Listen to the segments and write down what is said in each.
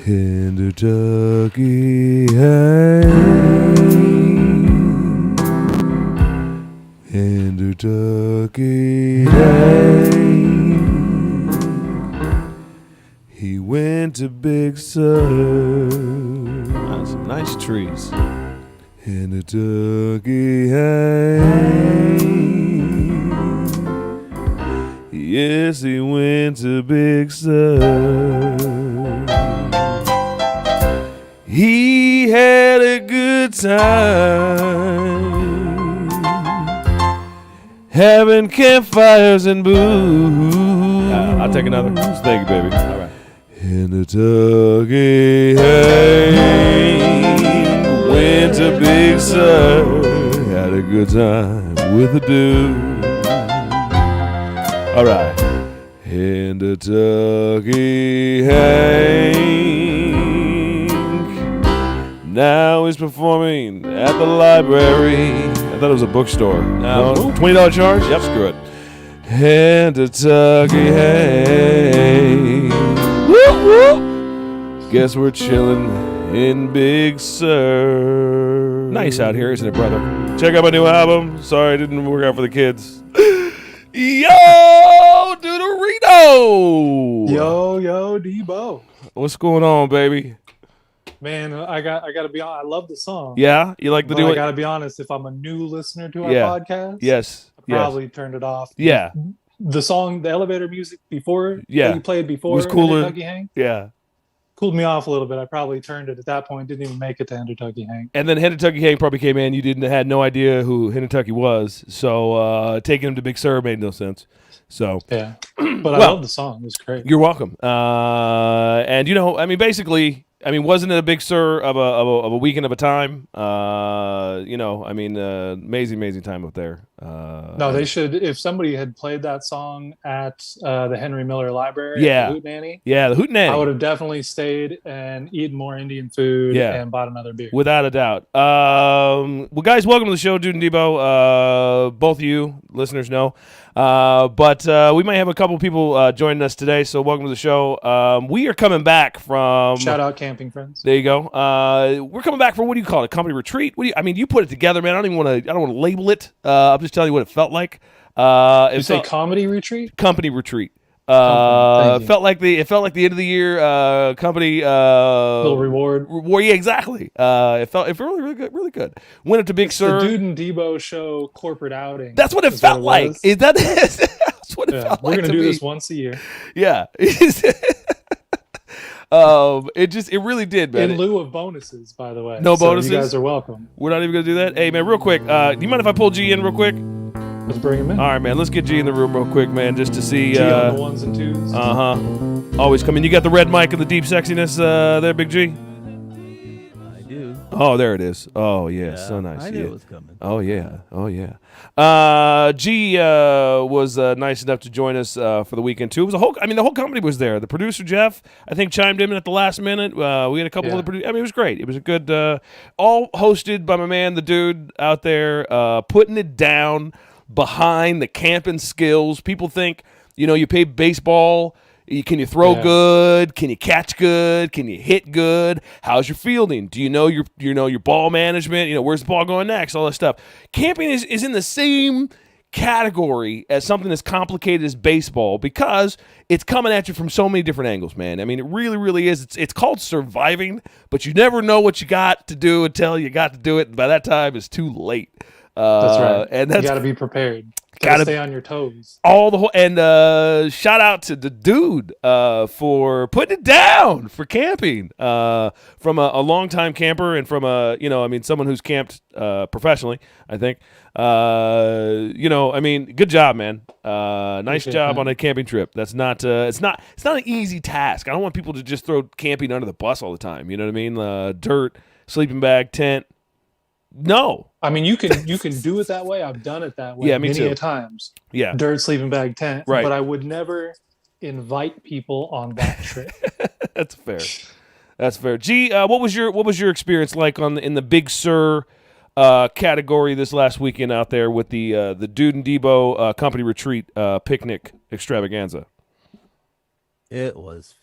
In Kentucky, hey. In Kentucky, hey. He went to Big Sur. Some nice trees. In Kentucky, hey. Yes, he went to Big Sur. He had a good time having campfires and booze. I'll take another. Thank you, baby. All right. In Kentucky, hey, went to Big Sur, had a good time with a dude. All right. In Kentucky, Hank, now he's performing at the library. I thought it was a bookstore. No, $20 charge? Yep, screw it. In Kentucky, Hank, whoop, whoop. Guess we're chilling in Big Sur. Nice out here, isn't it, brother? Check out my new album. Sorry, it didn't work out for the kids. Yo, Deuterino! Yo, Debo. What's going on, baby? Man, I gotta be honest. I love the song. Yeah, you like the new? I gotta be honest. If I'm a new listener to our podcast, yes, I probably turned it off. Yeah, the song, the elevator music before, that you played before, was cooler. Kentucky Hank. Yeah, cooled me off a little bit. I probably turned it at that point. Didn't even make it to Kentucky Hank. And then Kentucky Hank probably came in. You had no idea who Kentucky was. So taking him to Big Sur made no sense. So yeah, but I love the song. It was great. You're welcome. And basically, wasn't it a Big Sur of a weekend of a time? Amazing time up there. No, they should. If somebody had played that song at the Henry Miller Library, the Hootenanny, the Hootenanny, I would have definitely stayed and eaten more Indian food and bought another beer. Without a doubt. Well, guys, welcome to the show, Dude and Debo. Both of you listeners know. But we might have a couple people joining us today, so welcome to the show. We are coming back from... Shout out Camping Friends. There you go. We're coming back from, what do you call it, a company retreat? You put it together, man. I don't want to label it. I'm just telling you what it felt like. You say comedy retreat? Company retreat. It felt like the end of the year company little reward. Yeah, exactly. It felt really good. Went up to Big Sur. The Dude and Debo show corporate outing. That's what it felt like. Is that that's what it felt like? We're gonna do this once a year. Yeah. It really did, man. In lieu of bonuses, by the way. No bonuses. You guys are welcome. We're not even gonna do that. Hey, man, real quick. Do you mind if I pull G in real quick? Let's bring him in. All right, man. Let's get G in the room real quick, man, just to see. G on the ones and twos. Always coming. You got the red mic and the deep sexiness there, Big G? I do. Oh, there it is. Oh, yeah. So nice. I knew it was coming. Oh, yeah. G was nice enough to join us for the weekend, too. It was the whole company was there. The producer, Jeff, I think, chimed in at the last minute. We had a couple of the producers. It was great. It was a good, all hosted by my man, the dude out there, putting it down behind the camping skills. People think, you play baseball. Can you throw good? Can you catch good? Can you hit good? How's your fielding? Do you know your ball management? Where's the ball going next? All that stuff. Camping is in the same category as something as complicated as baseball because it's coming at you from so many different angles, man. It really, really is. It's called surviving, but you never know what you got to do until you got to do it. And by that time, it's too late. That's right. And you got to be prepared. Gotta stay on your toes. Shout out to the dude for putting it down for camping. From a longtime camper and from someone who's camped professionally, I think. Good job, man. Nice job on a camping trip. That's not it's not an easy task. I don't want people to just throw camping under the bus all the time. You know what I mean? Dirt, sleeping bag, tent. No. You can do it that way. I've done it that way many times. Yeah. Dirt, sleeping bag, tent. Right. But I would never invite people on that trip. That's fair. G, what was your experience like in the Big Sur category this last weekend out there with the Dude and Debo company retreat picnic extravaganza? It was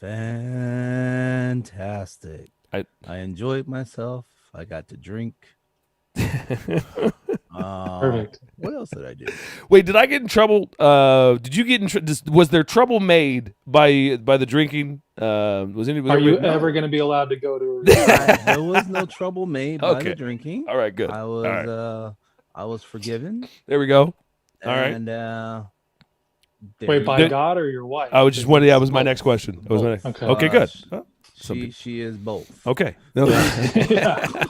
fantastic. I- I enjoyed myself. I got to drink. Perfect. What else did I do? Wait, did I get in trouble? Did you get in? Was there trouble made by the drinking? Was any? Are you no. ever going to be allowed to go to? There was no trouble made by Okay. the drinking. All right, good. I All was right. I was forgiven. There we go. All right. And there Wait, you by go. God or your wife? I was just wondering. That was my Both. next question. That was my next. Okay. Okay, good. Sh- Huh? Something. She is both. Okay. No. Yeah.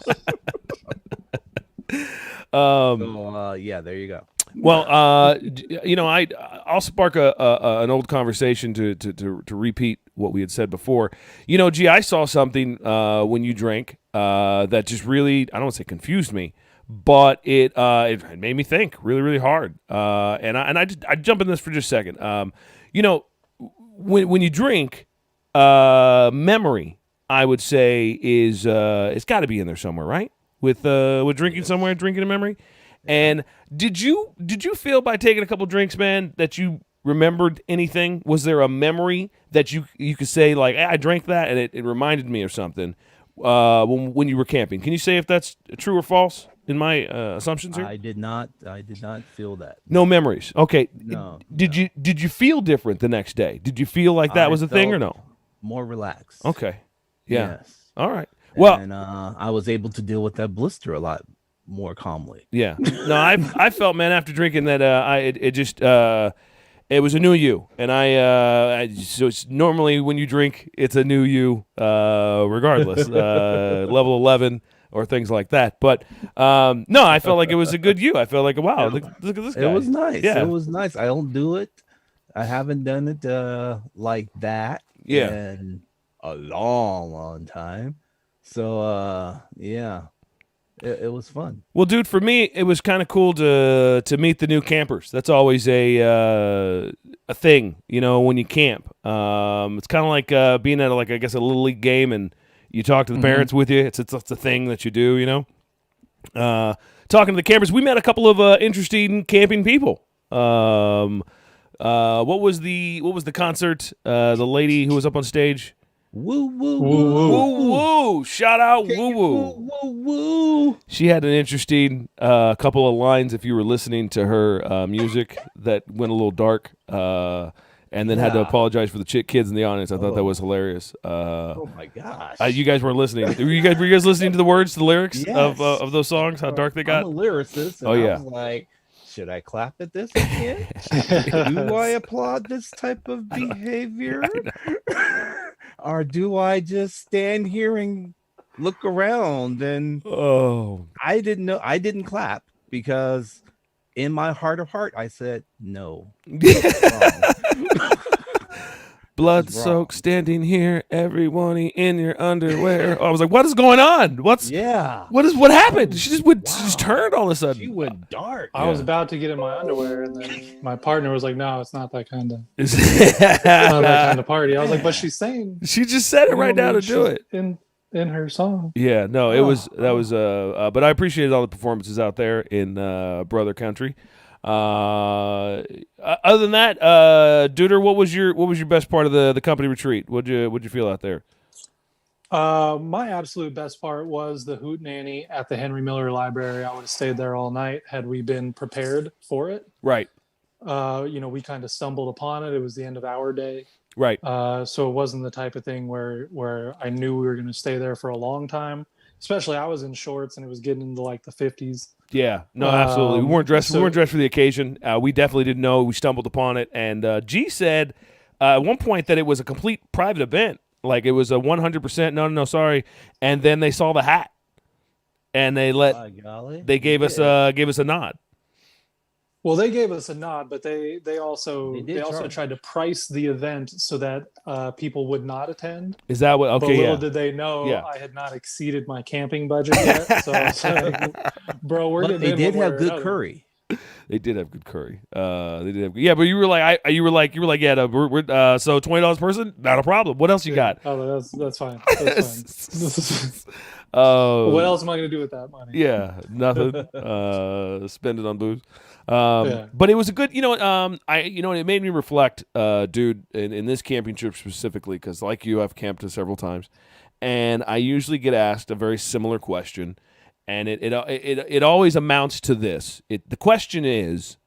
So yeah, there you go. Well, I'll spark an old conversation to repeat what we had said before. Gee, I saw something when you drank that just really, I don't want to say confused me, but it made me think really, really hard. I jump in this for just a second. When you drink, memory, I would say is it's got to be in there somewhere, right? With drinking somewhere, drinking a memory. And did you feel by taking a couple drinks, man, that you remembered anything? Was there a memory that you could say like, I drank that and it reminded me of something when you were camping? Can you say if that's true or false in my assumptions here? I did not feel that. No memories. Okay. No. Did you feel different the next day? Did you feel like that I was a thing or felt no? More relaxed. Okay. Yeah. Yes. All right. Well, And I was able to deal with that blister a lot more calmly. yeah. No, I felt, man, after drinking that it was a new you, and so it's normally when you drink, it's a new you, regardless, level 11 or things like that. But no, I felt like it was a good you. I felt like, wow, look at this guy. It was nice. Yeah. It was nice. I don't do it. I haven't done it like that Yeah. in a long time. So yeah. It was fun. Well, dude, for me, it was kind of cool to meet the new campers. That's always a thing, when you camp. It's kind of like being at I guess a little league game, and you talk to the parents with you. It's a thing that you do, Talking to the campers, we met a couple of interesting camping people. What was the concert? The lady who was up on stage. Woo woo Woo, woo Woo woo! Shout out woo woo! woo woo. She had an interesting couple of lines if you were listening to her music that went a little dark, and then had to Yeah. apologize for the kids in the audience. I thought that was hilarious. Oh my gosh. You guys weren't listening. Were you guys listening to the words, the lyrics Yes. of those songs? How dark they I'm got? a lyricist. And Oh, yeah. I was like, should I clap at this again? Do I applaud this type of behavior? Or do I just stand here and look around? And Oh, I didn't know. I didn't clap because in my heart of heart, I said, no. blood This is wrong. soaked, standing here, everyone in your underwear. I was like, what is going on? What happened? She just turned all of a She sudden. went dark. I was about to get in my underwear, and then my partner was like, "No, it's not that kind of not that kind of party." I was like, "But she's saying She just said it right now to do she's it. in her song." Yeah, no, but I appreciated all the performances out there in Brother Country. Other than that, Duder, what was your best part of the company retreat? What'd you feel out there? My absolute best part was the hootenanny at the Henry Miller Library. I would have stayed there all night had we been prepared for it. Right, We kind of stumbled upon it. It was the end of our day. right. So it wasn't the type of thing where I knew we were going to stay there for a long time. Especially I was in shorts and it was getting into like the 50s. Yeah, no, absolutely. We weren't dressed. so- we weren't dressed for the occasion. We definitely didn't know. We stumbled upon it, and G said at one point that it was a complete private event. Like it was a 100%. No, sorry. And then they saw the hat, and they By golly. gave us a nod. Well, they gave us a nod, but they also They did charge. tried to price the event so that people would not attend. Is that what? But Okay, little yeah. did they know Yeah. I had not exceeded my camping budget yet. So I was like, bro, we're But getting they in did one way have or good another. curry. They did have good curry. They did have. Yeah, but you were like, yeah. We're so $20 a person, not a problem. What else you got? Oh, that's fine. That's fine. What else am I going to do with that money? Yeah, nothing. Spend it on booze. Yeah. But it was a good, it made me reflect, dude, in this camping trip specifically, because like you, I've camped several times, and I usually get asked a very similar question, and it always amounts to this. The question is,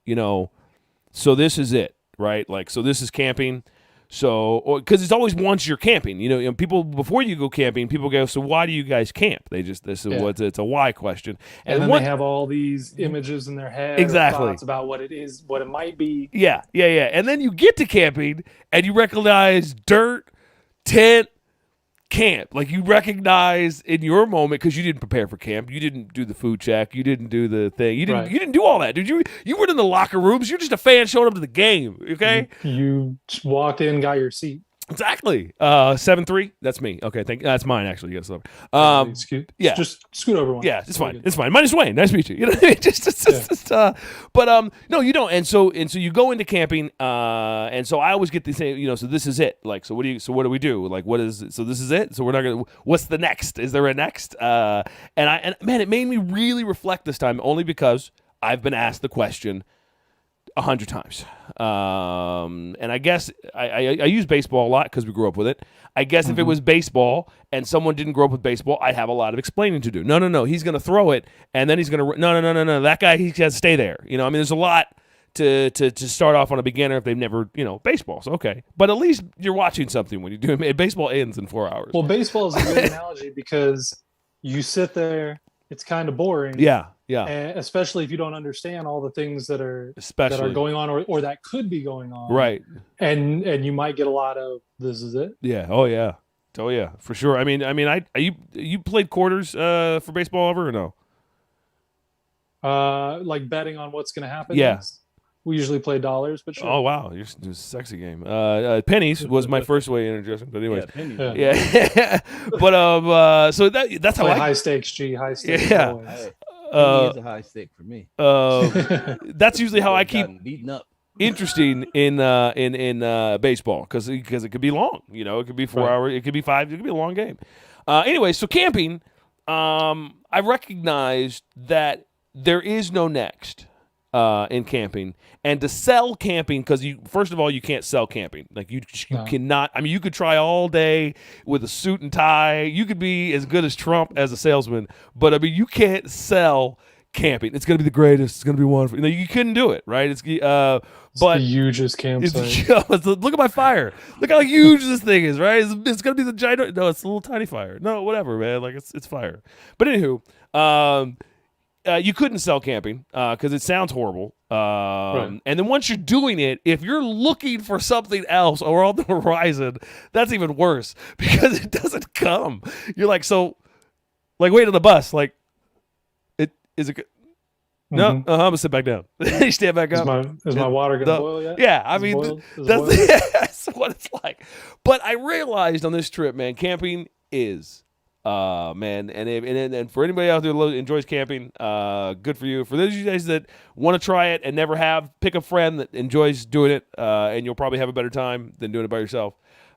so this is it, right? Like, so this is camping. So, because it's always once you're camping, people before you go camping, people go, so why do you guys camp? This is it's a why question, and then they have all these images in their head, exactly, thoughts about what it is, what it might be. Yeah, and then you get to camping and you recognize dirt, tent, camp. Like you recognize in your moment, because you didn't prepare for camp, you didn't do the food check, you didn't do the thing, you didn't do all that, dude. You weren't in the locker rooms. You're just a fan showing up to the game. Okay, you just walked in, got your seat. Exactly. 7-3. That's me. Okay, that's mine actually. Yes. Yeah. Just scoot over one. Yeah, it's fine. It's fine. Mine is Wayne. Nice to meet you. You know what I mean? But no, you don't. And so you go into camping, and so I always get the same. So this is it. Like, so what do we do? Like, what is? So this is it. So we're not gonna. What's the next? Is there a next? And man, it made me really reflect this time, only because I've been asked the question 100 times. And I guess I use baseball a lot because we grew up with it. I guess if it was baseball and someone didn't grow up with baseball, I'd have a lot of explaining to do. No. He's going to throw it, and then he's going to no. That guy, he has to stay there. There's a lot to start off on a beginner if they've never, baseball. So, okay. But at least you're watching something when you do it. Baseball ends in 4 hours. Well, baseball is a good analogy because you sit there, it's kind of boring. Yeah. And especially if you don't understand all the things that are going on or that could be going on. Right. And you might get a lot of this is it. Yeah. Oh yeah, for sure. I mean, you played quarters for baseball ever or no? Like betting on what's going to happen. Yeah. Next. We usually play dollars, but sure. Oh wow, you're a sexy game. Pennies was my first way of introducing. But anyways, Yeah. But so that's how play I high stakes. High stakes. Yeah. Penny is a high stake for me. That's usually how I keep beaten up. interesting in baseball because it could be long. It could be 4 hours. It could be 5. It could be a long game. Anyway, so camping, I recognized that there is no next in camping, and to sell camping, because first of all, you can't sell camping. Like you cannot. I mean, you could try all day with a suit and tie. You could be as good as Trump as a salesman, but I mean, you can't sell camping. It's going to be the greatest. It's going to be wonderful. You couldn't do it, right? It's the hugest campsite. Look at my fire. Look how huge this thing is, right? It's going to be the giant. No, it's a little tiny fire. No, whatever, man. Like it's fire. But anywho, you couldn't sell camping because it sounds horrible. And then once you're doing it, if you're looking for something else or on the horizon, that's even worse because it doesn't come. You're like, wait on the bus. Like, is it good? No, I'm gonna sit back down. You stand back up. Is my water gonna boil yet? Yeah, I mean that's what it's like. But I realized on this trip, man, camping is man, and for anybody out there who enjoys camping, good for you. For those of you guys that want to try it and never have, pick a friend that enjoys doing it, and you'll probably have a better time than doing it by yourself.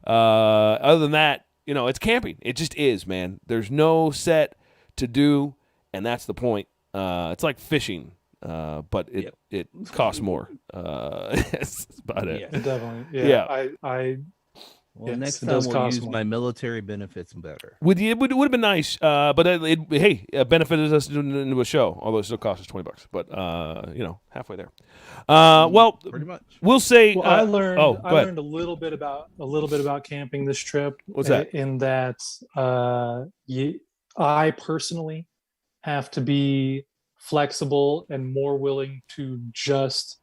Other than that, it's camping. It just is, man. There's no set to do, and that's the point. It's like fishing, but it costs more. That's about it. Yeah, definitely. Yeah. Well, next time we'll use my military benefits better. It would have been nice, but it benefited us into a show, although it still cost us $20. But halfway there. Well, pretty much. We'll say. Well, I learned a little bit about camping this trip. What's that? In that, I personally have to be flexible and more willing to just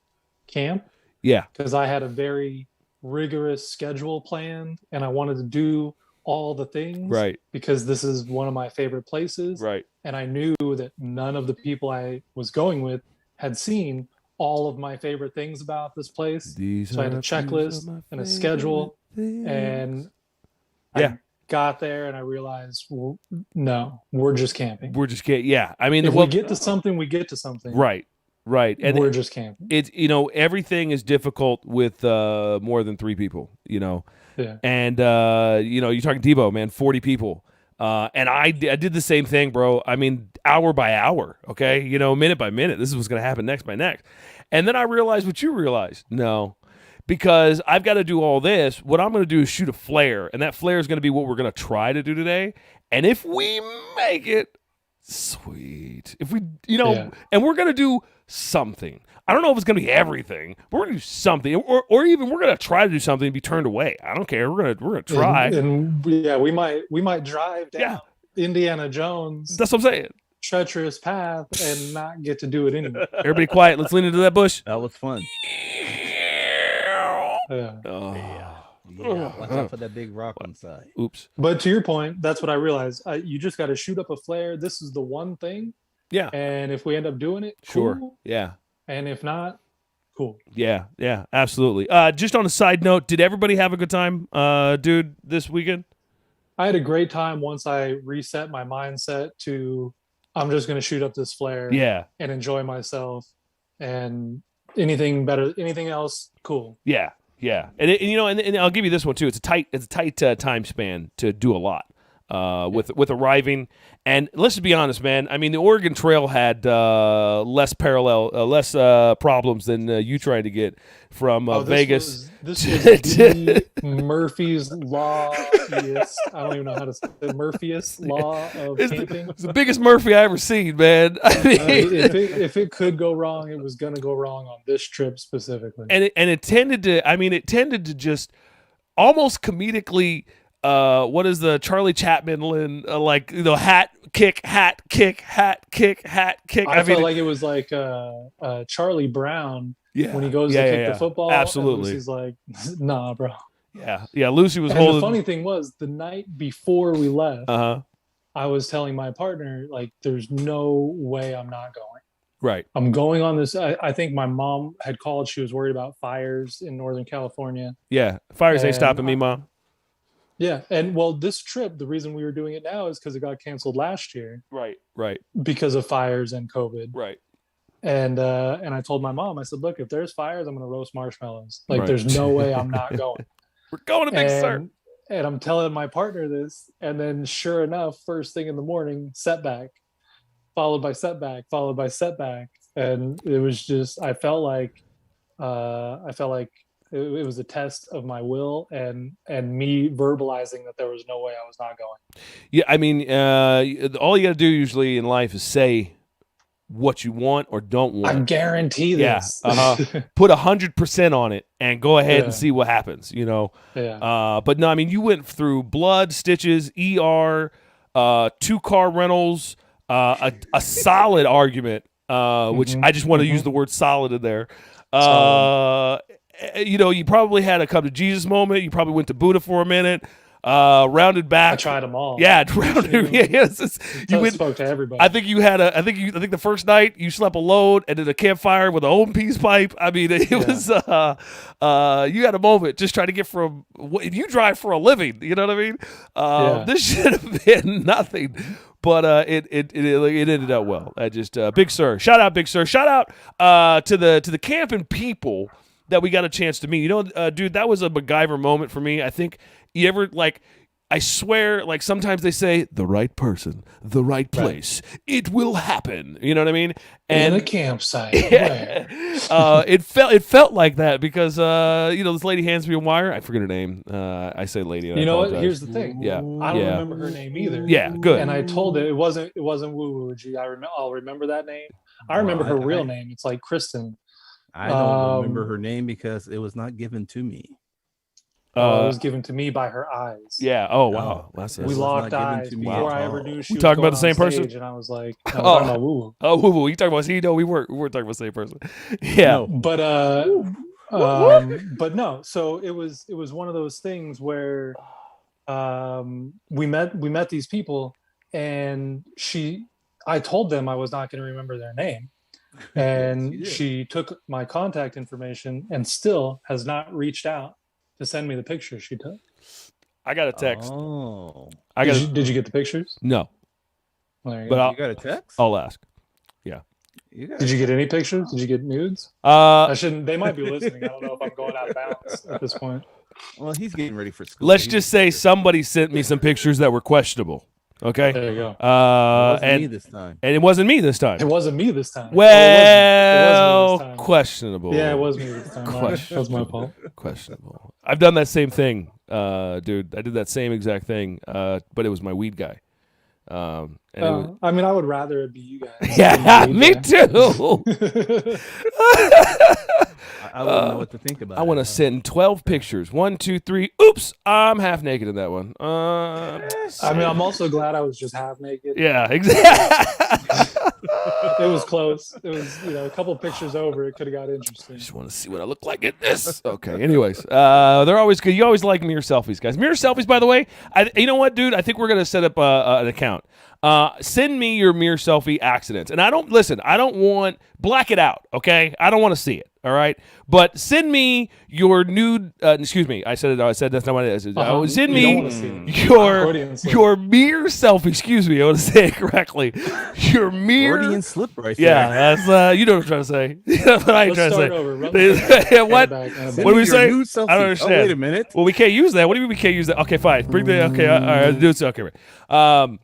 camp. Yeah, because I had a very rigorous schedule planned and I wanted to do all the things, right? Because this is one of my favorite places, right? And I knew that none of the people I was going with had seen all of my favorite things about this place. So I had a checklist and a schedule, and I got there and I realized, well, no, we're just camping. Yeah, I mean, if we get to something, we get to something. Right. And we're just camping. It's everything is difficult with more than 3 people, Yeah. And you're talking Debo, man, 40 people. And I did the same thing, bro. I mean, hour by hour, okay? You know, minute by minute. This is what's going to happen next by next. And then I realized what you realized. No, because I've got to do all this. What I'm going to do is shoot a flare, and that flare is going to be what we're going to try to do today. And if we make it, sweet. If we, and we're going to do something. I don't know if it's going to be everything, but we're going to do something, or even we're going to try to do something and be turned away. I don't care. We're going to try. And we might drive down Indiana Jones. That's what I'm saying. Treacherous path and not get to do it anymore. Everybody quiet. Let's lean into that bush. That was fun. Yeah. Watch out for that big rock on the side. Oops. But to your point, that's what I realized. You just got to shoot up a flare. This is the one thing. Yeah. And if we end up doing it, sure. Cool. Yeah. And if not, cool. Yeah, absolutely. Just on a side note, did everybody have a good time, dude, this weekend? I had a great time once I reset my mindset to I'm just going to shoot up this flare and enjoy myself, and anything else, cool. Yeah. And I'll give you this one too. It's a tight time span to do a lot. With arriving, and let's be honest, man. I mean, the Oregon Trail had less problems than you trying to get from Vegas. This was the Murphy's Law. I don't even know how to say it. Murphy's Law of camping. It's the biggest Murphy I ever seen, man. I mean, if it could go wrong, it was gonna go wrong on this trip specifically. And it tended to just almost comedically. What is the Charlie Chaplin hat kick? I felt like it was like Charlie Brown when he goes to kick the football. Absolutely, he's like, nah, bro. Yeah. Lucy was holding. The funny thing was, the night before we left, I was telling my partner, like, there's no way I'm not going. Right. I'm going on this. I think my mom had called. She was worried about fires in Northern California. Yeah, fires ain't stopping me, Mom. Yeah, and well, this trip, the reason we were doing it now is because it got canceled last year. Right. Because of fires and COVID. Right. And I told my mom, I said, look, if there's fires, I'm going to roast marshmallows. Like, there's no way I'm not going. We're going to Big Sur. And I'm telling my partner this, and then sure enough, first thing in the morning, setback, followed by setback, and it was just, I felt like it was a test of my will and me verbalizing that there was no way I was not going. Yeah, I mean, all you got to do usually in life is say what you want or don't want. I guarantee this. Yeah, put 100% on it and go ahead and see what happens. Yeah. But no, I mean, you went through blood, stitches, ER, 2-car rentals, a solid argument, which I just want to use the word solid in there. You probably had a come to Jesus moment. You probably went to Buddha for a minute. Rounded back. I tried them all. Yeah, rounded. You spoke to everybody. I think the first night you slept alone and did a campfire with an open peace pipe. I mean, it was you had a moment just trying to get from what you drive for a living. You know what I mean? This should have been nothing. But it ended up well. Big Sur. Shout out, Big Sur. Shout out to the camping people that we got a chance to meet. Dude, that was a MacGyver moment for me. I think you ever, I swear, sometimes they say, the right person, the right place, it will happen. You know what I mean? And in a campsite. It felt like that because, this lady hands me a wire. I forget her name. I say lady. And you know what? Here's the thing. Yeah. I don't remember her name either. Yeah, good. And I told it wasn't Woo Woo G. I'll remember that name. I remember her real name. It's like Kristen. I don't remember her name because it was not given to me. It was given to me by her eyes. Yeah. Oh wow. We locked eyes before I ever knew she was talking about the same person. And I was like, I was talking about Woo Woo. Oh, Woo Woo. You talking about? No, we weren't talking about the same person. Yeah. No. But no. So it was one of those things where we met these people, and I told them I was not going to remember their name. And she took my contact information and still has not reached out to send me the pictures she took. I got a text. Oh, did you get the pictures? No. Well, there you go. You got a text? I'll ask. Yeah. Did you get any pictures? Did you get nudes? They might be listening. I don't know if I'm going out of bounds at this point. Well, he's getting ready for school. Let's just say somebody sent me some pictures that were questionable. Okay. There you go. It wasn't me And this time. it wasn't me this time. It wasn't me this time. Well, it was me this time. questionable. Yeah, it was me this time. That was my fault. Questionable. I've done that same thing, dude. I did that same exact thing, but it was my weed guy. And it was, I mean, I would rather it be you guys. yeah, than me guy. too. I wouldn't know what to think about. I want to send 12 pictures. 1, 2, 3. Oops, I'm half naked in that one. I mean, I'm also glad I was just half naked. Yeah, exactly. It was close. It was, a couple pictures over. It could have got interesting. Just want to see what I look like in this. Okay. Anyways, they're always good. You always like mirror selfies, guys. Mirror selfies, by the way. You know what, dude? I think we're gonna set up an account. Send me your mirror selfie accidents, and I don't want black it out. Okay, I don't want to see it. All right, but send me your nude. Excuse me, I said that's not what it is. Send You don't me wanna see it. your mirror selfie. Excuse me, I want to say it correctly. Your mirror. Freudian slip right Yeah, there. that's you know what I'm trying to say. That's what I ain't Let's trying start to say. over. Run Yeah, what? back. What do we Your say? nude selfie. I don't understand. Oh, wait a minute. Well, we can't use that. What do you mean we can't use that? Okay, fine. Bring the okay. All right, do it. Okay, right.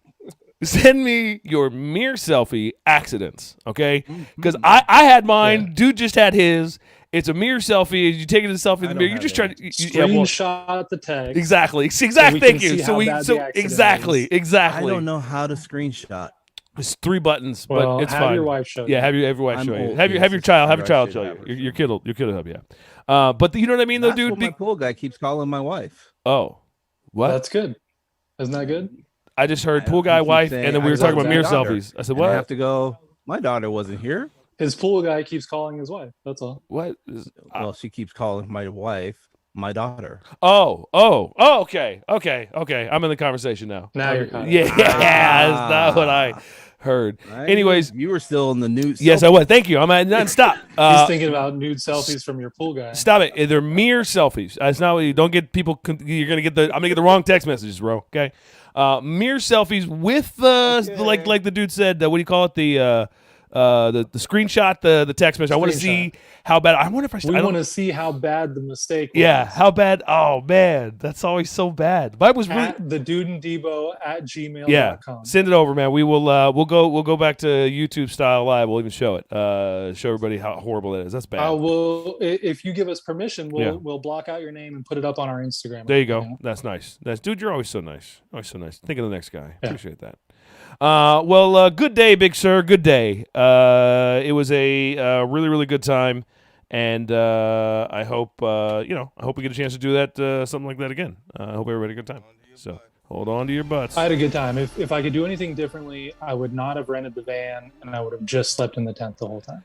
Send me your mirror selfie accidents, okay? Because I had mine. Yeah. Dude just had his. It's a mirror selfie. You taking a selfie in the I mirror. don't You have just that. try to Screenshot the text. exactly. we Thank can you. see So how we bad so the accident exactly. I don't know how to screenshot. It's 3 buttons, Well, but it's have fine. your wife show Yeah, you. have your wife I'm show you. old, Have yes, your it's child better I show you. should have her. Your kid will help you. But you know what I mean, though, That's dude. what my pool guy keeps calling my wife. Oh, what? That's good. Isn't that good? I just heard I pool don't guy keep wife, saying and then we I were talking love about mirror my daughter. selfies. I said, And I have what? to go. My daughter wasn't here. His pool guy keeps calling his wife. That's all. What? Well, she keeps calling my wife my daughter. Oh, okay. I'm in the conversation now. Now you're caught up. Yeah, that's not what I heard. Anyways, you were still in the news. yes, I was. Thank you. I'm at non-stop. He's thinking about nude selfies from your pool guy. Stop it. They're mirror selfies. That's not what you don't get people. You're gonna get I'm gonna get the wrong text messages, bro. Okay. Mirror selfies with like the dude said. What do you call it? The screenshot, the text message. I want to see how bad. I wonder if I. We I want don't, to see how bad the mistake was. yeah, how bad? Oh man, that's always so bad. But it was really. At the dude and Debo at gmail.com. Yeah, send it over, man. We will. We'll go back to YouTube style live. We'll even show it. Show everybody how horrible it is. That's bad. I will, if you give us permission, Yeah. we'll block out your name and put it up on our Instagram. There you go. account. That's nice. Dude, you're always so nice. Always so nice. Think of the next guy. Yeah. Appreciate that. Well, good day, big sir. Good day. It was a really, really good time, and I hope I hope we get a chance to do that something like that again. I hope everybody had a good time. So hold on to your butts. I had a good time. If I could do anything differently, I would not have rented the van, and I would have just slept in the tent the whole time.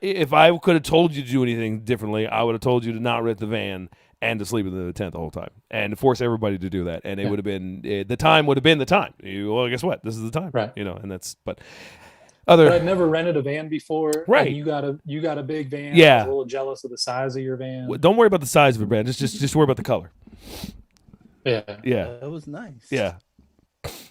If I could have told you to do anything differently, I would have told you to not rent the van and to sleep in the tent the whole time and to force everybody to do that. And it would have been the time would have been the time. Well, guess what? This is the time, Right. And that's But I'd never rented a van before. Right. And you got a big van. Yeah. I was a little jealous of the size of your van. Don't worry about the size of it, man. Just worry about the color. Yeah. Yeah, That was nice. yeah.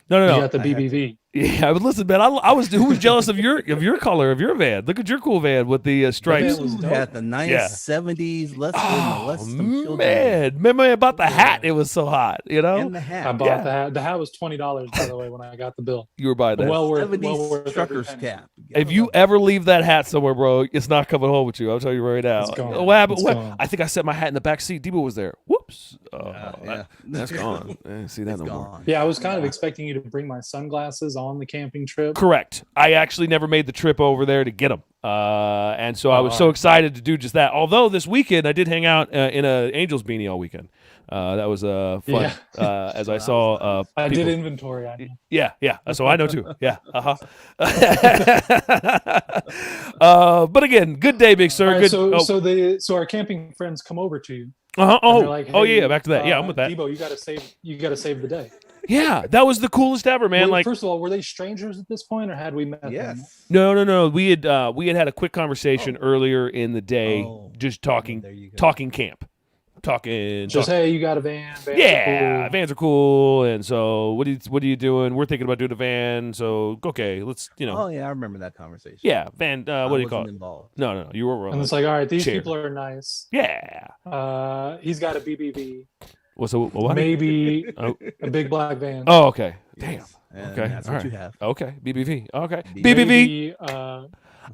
No. You got the BBV. Yeah, but listen, man. I was who was jealous of your color of your van? Look at your cool van with the stripes. That was You dope. had the nice Yeah. 70s. Let's Oh some children. man, remember about the hat? It was so hot. And the I hat. bought Yeah. the hat. The hat was $20, by the way, when I got the bill. You were buying that. Well worth 70s every trucker's penny. cap. If you ever leave that hat somewhere, bro, it's not coming home with you. I'll tell you right now. It's gone. What happened? It's What? gone. I think I set my hat in the back seat. Debo was there. Whoops. Yeah. That's gone. I didn't see that It's no more. gone. Yeah, I was kind of expecting you to bring my sunglasses on the camping trip. Correct. I actually never made the trip over there to get them. And so I was so alright. excited to do just that. Although this weekend I did hang out in a Angels beanie all weekend. That was fun. As I saw I did people- inventory on you. Yeah. So I know too. Yeah. But again, good day, big sir. All right, Good. so our camping friends come over to you. Uh-huh. and Oh, they're like, oh "Hey, yeah, back to that. Yeah, I'm with that. Debo, you gotta save the day. Yeah, that was the coolest ever, man. Well, Like, first of all, were they strangers at this point, or had we met them? Yes. no. We had a quick conversation earlier in the day, Oh. just talking There you go. camp, talking. Just hey, you got a van? Vans are Yeah, cool. vans are cool, and so what are you doing? We're thinking about doing a van, so okay, let's Oh yeah, I remember that conversation. yeah, van. What do you call it? Involved. No, you were wrong. And it's like, all right, these Chair. people are nice. Yeah. He's got a BBV, What's a what? maybe Oh. a big black van. Oh, okay. Damn. And Okay. that's All what right. you have. Okay. BBV. Okay. BBV. BBV. Maybe,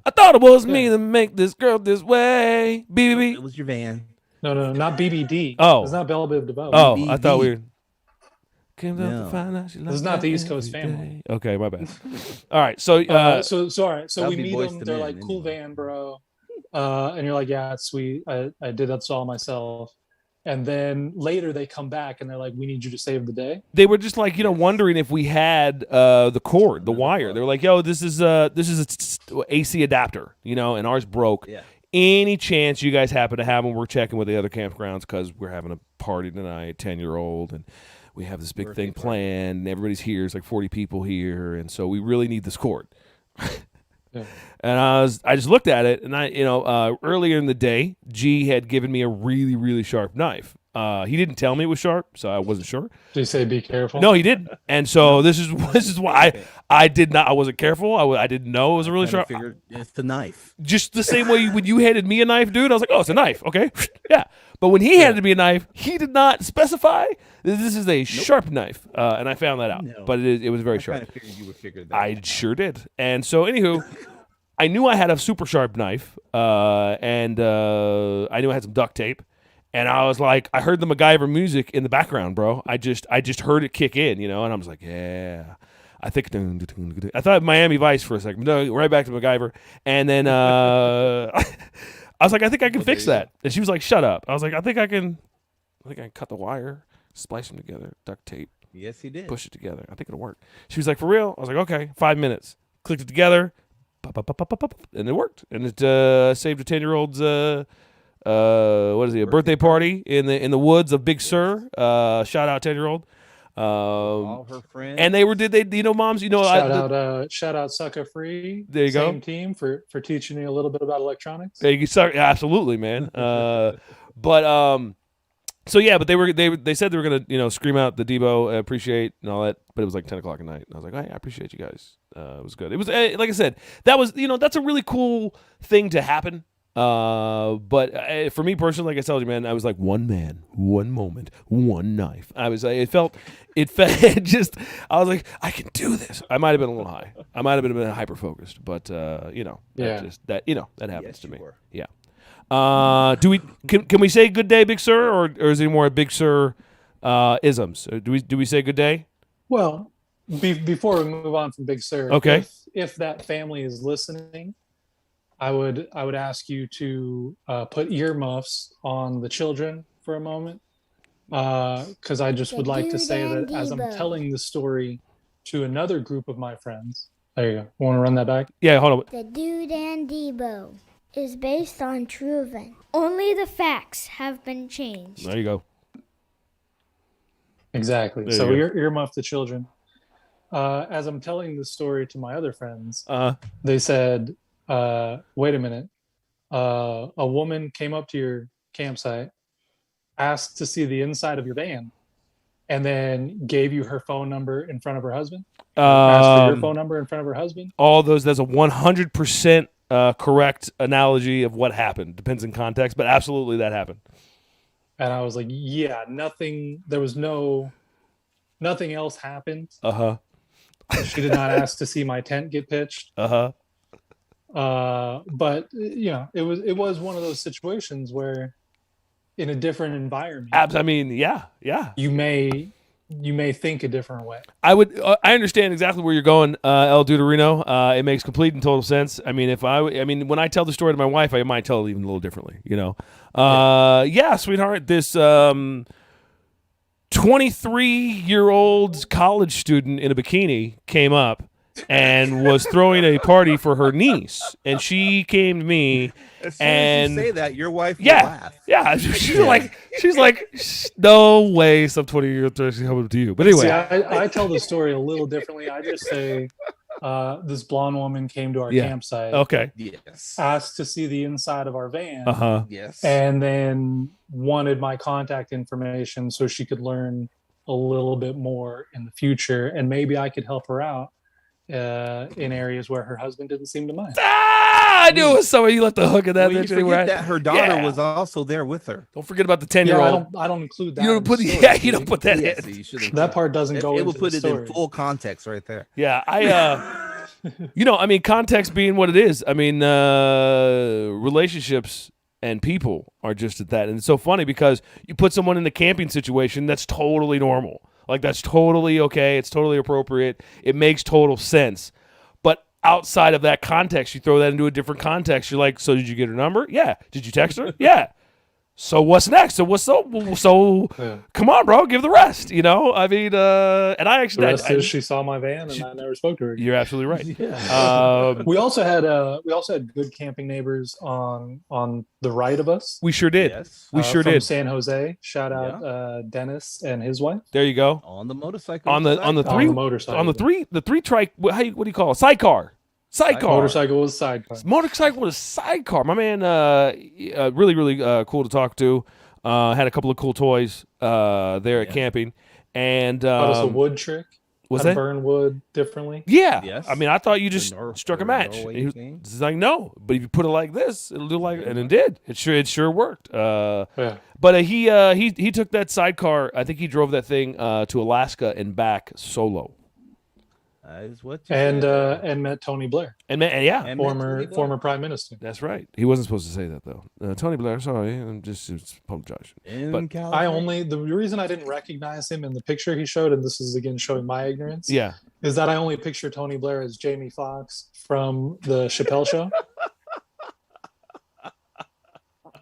I thought it was me that make this girl this way. BBV. It was your van. no, not BBD. Oh. It's not Bella Biv DeVoe. Oh, I thought BBV. we were. Came down to No. find out she This is not the East Coast family. Okay, my bad. All right, so So all right. So that'll we be meet Boyz them. II They're Men, like, cool anyway. van, bro. And you're like, yeah, it's sweet. I did this all myself. And then later they come back and they're like, we need you to save the day. they were just like wondering if we had the cord, the wire. They were like, "Yo, this is a AC adapter, and ours broke. Yeah. Any chance you guys happen to have them? We're checking with the other campgrounds because we're having a party tonight, 10-year-old, and we have this big Birthday thing party. planned. And everybody's here. It's like 40 people here, and so we really need this cord." Yeah. And I just looked at it, and earlier in the day, G had given me a really, really sharp knife. He didn't tell me it was sharp, so I wasn't sure. Did you say be careful? No, he didn't. And so this is why I did not. I wasn't careful. I didn't know it was a really Kinda sharp. figured it's the knife. Just the same way when you handed me a knife, dude, I was like, oh, it's a knife. Okay, yeah. But when he handed me a knife, he did not specify that this is a sharp knife, and I found that out. No. But it was very I sharp. kind of figured you would figure that. I sure did. And so, anywho, I knew I had a super sharp knife, and I knew I had some duct tape, and I was like, I heard the MacGyver music in the background, bro. I just heard it kick in, and I was like, yeah. I think I thought Miami Vice for a second. No, right back to MacGyver, and then I was like, I think I can fix that, and she was like, shut up. I was like, I think I can cut the wire, splice them together, duct tape. Yes, he did. Push it together. I think it'll work. She was like, for real? I was like, okay, 5 minutes. Clicked it together, and it worked. And it saved a 10-year-old's a birthday party in the woods of Big Sur. Shout out 10-year-old. All her friends. And moms, Shout out Sucker Free. There you go. Same team for teaching you a little bit about electronics. you suck. Absolutely, man. So yeah, but they said they were gonna scream out the Debo appreciate and all that, but it was like 10 o'clock at night. And I was like, hey, I appreciate you guys. It was good. It was like I said, that was that's a really cool thing to happen. But for me personally, like I told you, man, I was like one man, one moment, one knife. I was like, it just, I was like, I can do this. I might have been a little high. I might have been a bit hyper focused, but Yeah. that happens Yes, to you me. were. Yeah. Can we say good day, Big Sur, or is it more Big Sur isms? Do we say good day? Well, before we move on from Big Sur, Okay. if that family is listening, I would ask you to put earmuffs on the children for a moment, because I just would like to say that as I'm telling the story to another group of my friends. There you go. Want to run that back? Yeah, hold on. The Dude and Debo is based on true events. Only the facts have been changed. There you go. Exactly. There So you go. earmuff the children. As I'm telling the story to my other friends, Uh, they said, wait a minute. A woman came up to your campsite, asked to see the inside of your van, and then gave you her phone number in front of her husband. Asked for your phone number in front of her husband. all those. That's a 100% correct analogy of what happened. Depends in context, but absolutely that happened. And I was like, yeah, nothing. There was nothing else happened. Uh-huh. She did not ask to see my tent get pitched. Uh-huh. But it was one of those situations where, in a different environment, I mean, yeah. you may think a different way. I understand exactly where you're going, El Deuterino. It makes complete and total sense. I mean, when I tell the story to my wife, I might tell it even a little differently, Yeah, sweetheart, this 23-year-old college student in a bikini came up and was throwing a party for her niece, and she came to me. As soon And as you say that, your wife will yeah, laugh. yeah. She's like, no way, some 20-year-old person coming up to you. But anyway, See, I tell the story a little differently. I just say, this blonde woman came to our Yeah. campsite, okay, Yes. asked to see the inside of our van, Yes. and then wanted my contact information so she could learn a little bit more in the future, and maybe I could help her out in areas where her husband didn't seem to mind. I knew it was somewhere. You left the hook in that. Well, you bitch anywhere. forget that her daughter Yeah. was also there with her. Don't forget about the 10-year-old. Yeah, I don't include that. You don't in put. the story, Yeah, you see? don't put that Yeah, in. so you should That part doesn't go It into will put the it story. in full context right there. Yeah, I mean, context being what it is. I mean, relationships and people are just at that. And it's so funny because you put someone in a camping situation that's totally normal. Like, that's totally okay. It's totally appropriate. It makes total sense. But outside of that context, you throw that into a different context. You're like, so did you get her number? Yeah. Did you text her? Yeah. So what's next? So Yeah. come on, bro, give the rest. You know, I mean, and I The actually, rest is she saw my van and I never spoke to her again. you're absolutely right. Yeah. We also had good camping neighbors on the right of us. We sure did. Yes. We sure from did. San Jose. Shout out Dennis and his wife There you go. On the motorcycle. On the on three the motorcycle. on the three trike. What do you call it? Sidecar. Motorcycle was sidecar. Motorcycle was sidecar. My man, really cool to talk to. Had a couple of cool toys there at camping, and Taught us a wood trick. was how to that? burn wood differently. Yeah. Yes. I mean, I thought you just North- struck a or match. Norway And he was thing. he's like, no, but if you put it like this, it'll do like, and it did. It sure worked. Yeah. But he took that sidecar. I think he drove that thing to Alaska and back solo. That is what you And said. and met Tony Blair, And man, yeah, And former prime minister. that's right. He wasn't supposed to say that though. Tony Blair, sorry, I'm just apologizing. in but California. The reason I didn't recognize him in the picture he showed, and this is again showing my ignorance, Yeah. is that I only picture Tony Blair as Jamie Foxx from the Chappelle Show,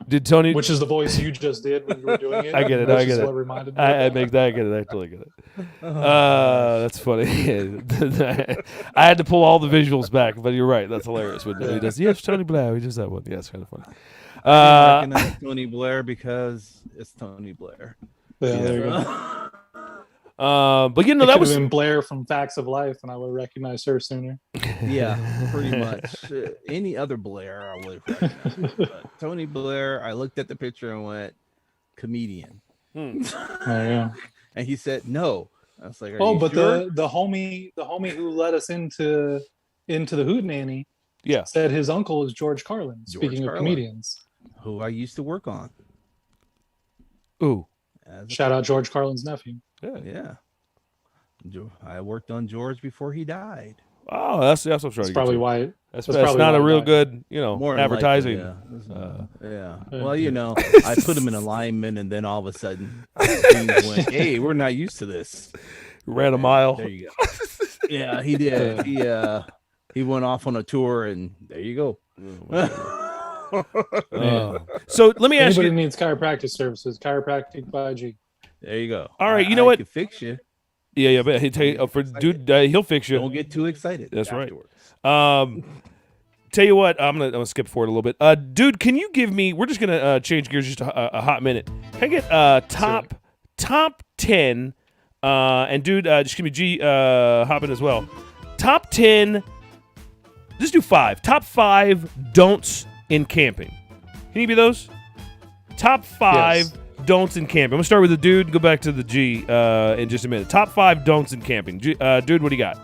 Did Tony? which is the voice you just did when you were doing it. I get it, which I is get it. What reminded me. I of that. make that. I get it. I totally get it. That's funny. I had to pull all the visuals back, but you're right. That's hilarious. When he does, yes, Tony Blair. He does that one. Yeah, it's kind of funny. I recognize Tony Blair because it's Tony Blair. Yeah, there you go. But you know It that could was have been Blair from Facts of Life, and I would have recognized her sooner. Yeah, pretty much. Any other Blair, I would have recognized. But Tony Blair, I looked at the picture and went, comedian. There you go. And he said, no. I was like, are Oh, you but sure? the homie who led us into the Hootenanny yeah. said his uncle is George Carlin. George Speaking of Carlin. comedians, Who I used to work on. Ooh. As a- shout out George Carlin's nephew. Yeah. I worked on George before he died. Oh, that's what I'm trying That's to probably get to. why. That's that's probably not a why real I- good, More than advertising. likely, Uh, yeah. Well, you know, I put him in alignment, and then all of a sudden, things went, hey, we're not used to this. Ran a mile. There you go. Yeah, he did. He went off on a tour, and there you go. So let me ask Anybody you. needs chiropractic services, chiropractic by G. There you go. All right, you know I what? can fix you. Yeah, but he'll tell you, for dude, he'll fix you. Don't get too excited. That's right. afterwards. Tell you what, I'm gonna skip forward a little bit. Dude, can you give me? We're just gonna change gears just a hot minute. Can I get top 10? And dude, just give me G hopping as well. Top 10. Just do 5. Top 5 don'ts in camping. Can you be those? Top 5 Yes. don'ts in camping. I'm gonna start with the dude. Go back to the G in just a minute. Top 5 don'ts in camping. Dude, what do you got?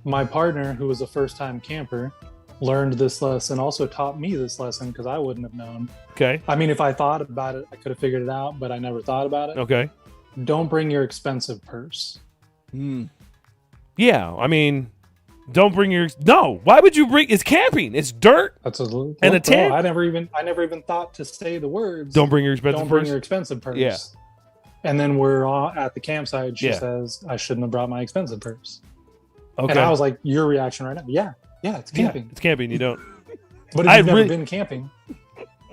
My partner, who was a first-time camper, learned this lesson. Also taught me this lesson because I wouldn't have known. Okay. I mean, if I thought about it, I could have figured it out, but I never thought about it. Okay. Don't bring your expensive purse. Yeah, I mean, don't bring your. No, why would you bring? It's camping. It's dirt. That's a little. And a tent? I never even thought to say the words. Don't bring your expensive Don't bring purse. your expensive purse. Yeah. And then we're all at the campsite. She Yeah. says, I shouldn't have brought my expensive purse. Okay. And I was like, your reaction right now. Yeah, it's Yeah, camping. it's camping. You don't. But if I you've never really- been camping,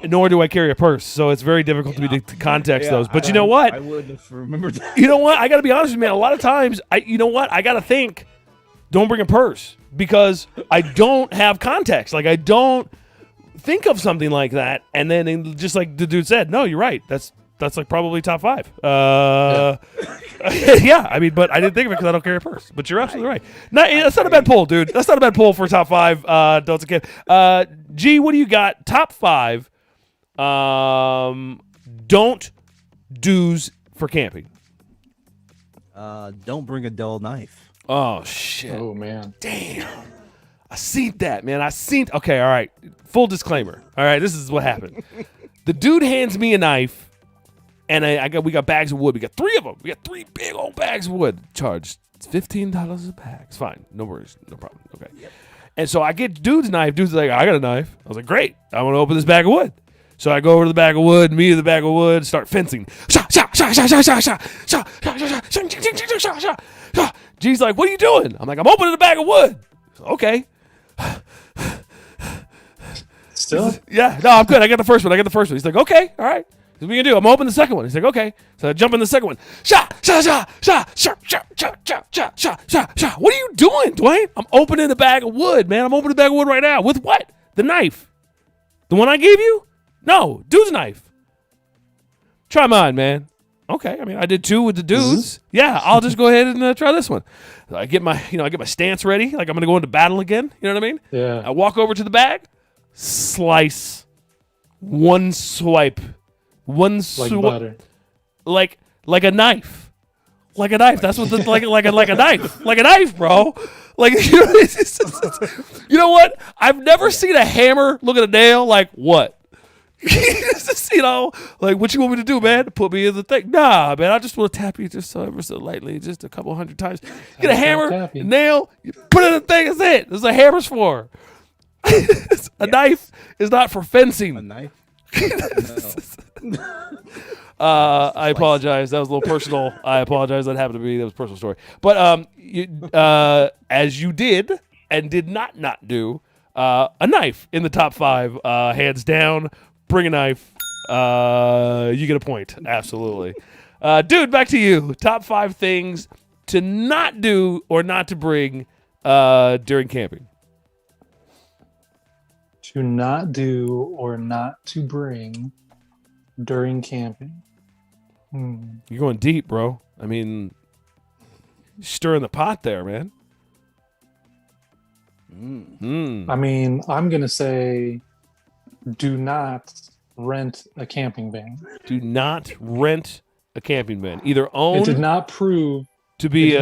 Nor do I carry a purse, so it's very difficult to be to context Yeah, those. But you know what? I wouldn't have remembered that. You know what? I got to be honest with you, man. A lot of times, you know what? I got to think. Don't bring a purse because I don't have context. Like I don't think of something like that, and then just like the dude said, no, you're right. That's like probably top 5. Yeah, I mean, but I didn't think of it because I don't carry a purse. But you're absolutely right. No, that's not a bad poll, dude. That's not a bad poll for top 5. Don't skip. G, what do you got? Top 5. Don't do's for camping. Don't bring a dull knife. Oh shit! oh man. Damn. I seen that, man. Okay, all right. Full disclaimer. All right, this is what happened. The dude hands me a knife, and we got bags of wood. We got 3 of them. We got 3 big old bags of wood. Charged $15 a bag. It's fine. No worries. No problem. Okay. Yep. And so I get dude's knife. Dude's like, I got a knife. I was like, great. I want to open this bag of wood. So I go over to the bag of wood, me to the bag of wood, start fencing. G's like, what are you doing? I'm like, I'm opening the bag of wood. Okay. Still? Yeah, no, I'm good. I got the first one. He's like, okay, all right. What are you gonna do? I'm opening the second one. He's like, okay. So I jump in the second one. What are you doing, Dwayne? I'm opening a bag of wood, man. I'm opening a bag of wood right now. With what? The knife. The one I gave you? No, dude's knife. Try mine, man. Okay, I mean, I did 2 with the dudes. Yeah, I'll just go ahead and try this one. I get my stance ready, like I'm gonna go into battle again. You know what I mean? Yeah. I walk over to the bag, slice, one swipe, Like butter. like a knife, like a knife. That's what the like a knife, bro. Like you know what? I've never seen a hammer look at a nail like what. You know, like what you want me to do, man? Put me in the thing? Nah, man. I just want to tap you just so ever so lightly, just a couple hundred times. Get a hammer, a nail, you put it in the thing. That's it. That's what a hammer's for. A knife is not for fencing. A knife? I apologize. That was a little personal. I apologize. That happened to me. That was a personal story. But as you did and did not do, a knife in the top 5, hands down. Bring a knife. You get a point. Absolutely. Dude, back to you. Top 5 things to not do or not to bring during camping. To not do or not to bring during camping. You're going deep, bro. I mean, stirring the pot there, man. I mean, I'm going to say do not rent a camping van. Do not rent a camping van. Either own It did not prove to be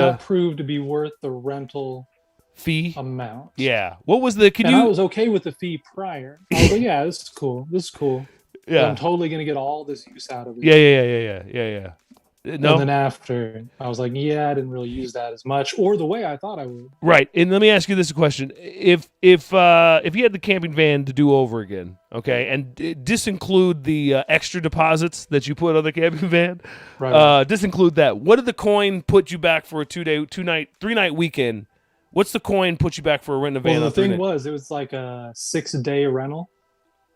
worth the rental fee amount. Yeah. What was the? I was okay with the fee prior. I was like, yeah, this is cool. Yeah. I'm totally gonna get all this use out of it. Yeah. No. And then after, I was like, yeah, I didn't really use that as much, or the way I thought I would. Right. And let me ask you this question: If you had the camping van to do over again, okay, and disinclude the extra deposits that you put on the camping van, right? Disinclude that. What did the coin put you back for a 3-night weekend? What's the coin put you back for a rent a van? Well, the thing was, it was like a 6-day rental.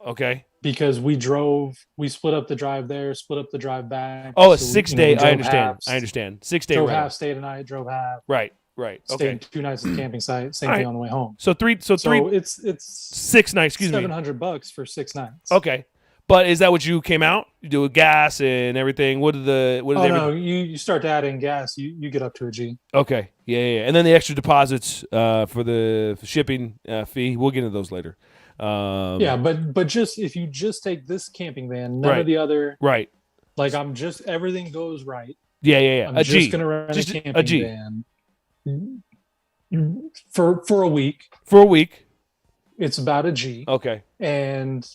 Okay. Because we split up the drive there, split up the drive back. Oh, a 6-day. I understand. 6-day. Drove half, stayed a night, drove half. Right. Stayed 2 nights at the camping site. Same thing on the way home. So it's 6 nights. Excuse me. $700 for 6 nights. Okay. But is that what you came out? You do with gas and everything? No, you start to add in gas, you get up to a G. Okay. Yeah. And then the extra deposits for the shipping fee. We'll get into those later. But just if you just take this camping van, none of the other like everything goes right. Yeah. I'm just gonna rent a camping van for a week. For a week. It's about a G. Okay. And